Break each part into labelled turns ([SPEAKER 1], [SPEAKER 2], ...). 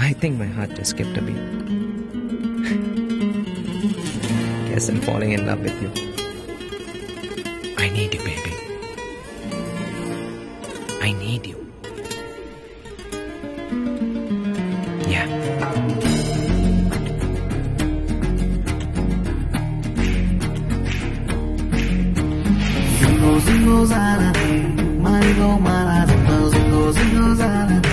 [SPEAKER 1] I think my heart just skipped a beat. Guess I'm falling in love with you. I need you, baby. I need you. Yeah.
[SPEAKER 2] Zingo zingo zanade, marigo mara zingo zingo zingo zanade,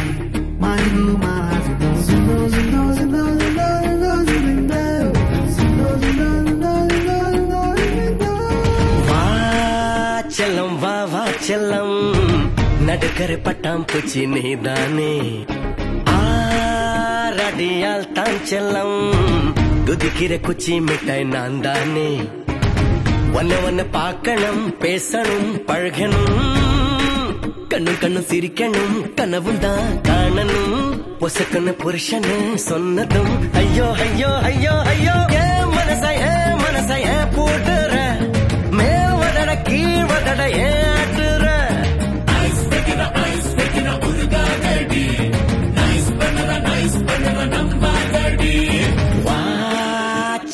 [SPEAKER 2] marigo mara zingo zingo zingo zingo zingo zingo zingo zingo zingo zingo zingo.
[SPEAKER 3] வாச்சலம் வா வாச்சலம் நடுக்கரை பட்டாம் பூச்சி நீதானே ஆரடியால் தான் செல்லம் குதிக்கிற குச்சி மிட்டாய் நான் தானே ஒன்ன பார்க்கணும் பேசணும் பழகணும் கண்ணு கண்ணு சிரிக்கணும் கனவும் தான் காணணும் பொசக்கண்ணு புருஷனு சொன்னதும் ஐயோ ஐயோ ஐயோ ஐயோ ஏன் மனச ஏன் போட்டுற மேல் வதட கீழ் வதட ஏன் ஆட்டுற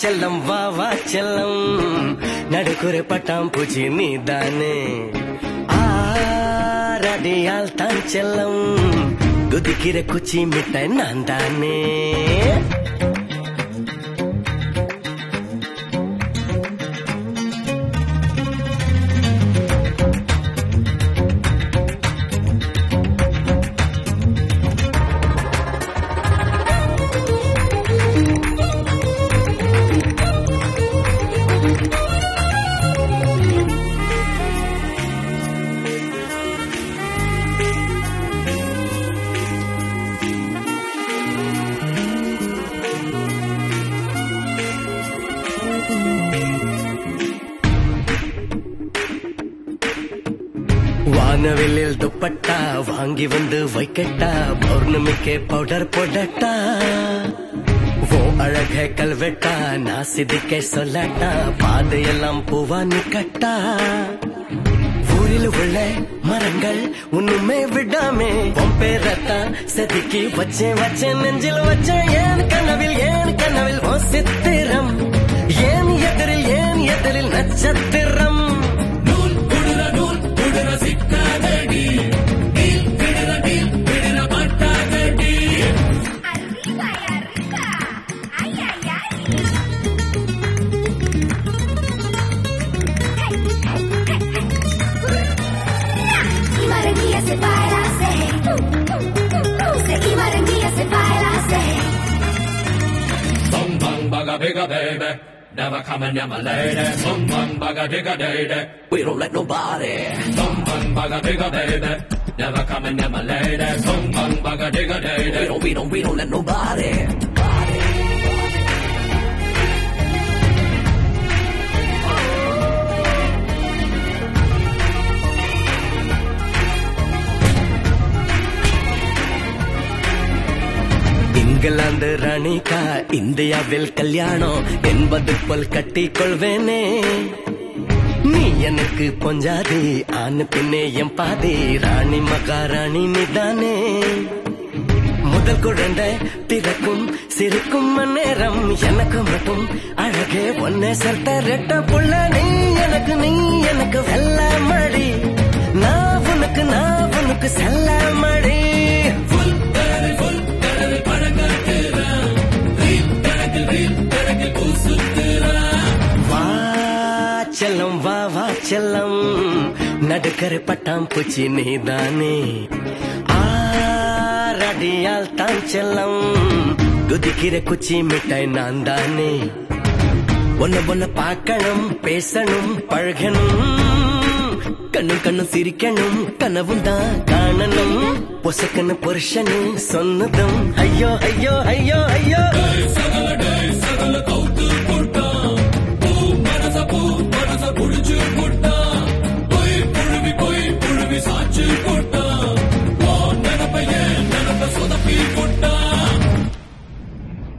[SPEAKER 3] செல்லம் வா வா செல்லம் நடுக்குறை பட்டாம் பூச்சி நீதானே ஆரடியால் தான் செல்லம் குதிக்கிற குச்சி மிட்டாய் நான் தானே வானவில்லில் துப்பட்டா வாங்கி வந்து வைக்கட்டா பௌர்ணமிக்கு பவுடர் போடட்டா ஓ அழக கல்வெட்டா நான் சிதிக்க சொல்லட்டா பாதையெல்லாம் பூவானி கட்டா ஊரில் உள்ள மரங்கள் ஒண்ணுமே விடாமே பேரத்தா செதுக்கி வச்சேன் நெஞ்சில் வச்சேன் ஏன் கனவில் ஓ சித்திரம் ஏன் எதிரில் நட்சத்திரம்
[SPEAKER 4] Bigger baby, never coming near my lady. Bum bum bugger digger lady, we don't let nobody. Bum bum bugger bigger baby, never coming near my lady. Bum bum bugger digger lady, we don't let nobody.
[SPEAKER 3] England ராணிக்கா இந்தியாவில் கல்யாணம் என்பது போல் கட்டிக்கொள்வேனே நீ எனக்கு பொஞ்சாதி ஆண் பின்னே என் பாதி ராணி மகாராணி நீதானே முதல் குழந்தை பிறக்கும் சிரிக்கும் நேரம் எனக்கு மட்டும் அழகே ஒன்னே சர்த்த ரெட்ட புள்ள நீ எனக்கு வெள்ள மழி நான் உனக்கு செல்ல மழி செல்லம் வா வா செல்லம் நடுக்கரை பட்டாம் பூச்சி நீதானே ஆரடியால் தான் செல்லம் குதிக்கிற குச்சி மிட்டாய் நான் தானே ஒன்ன பார்க்கணும் பேசணும் பழகணும் கண்ணு சிரிக்கணும் கனவும் தான் காணணும் பொசக்கண்ணு புருஷனு சொன்னதும் ஐயோ ஐயோ ஐயோ ஐயோ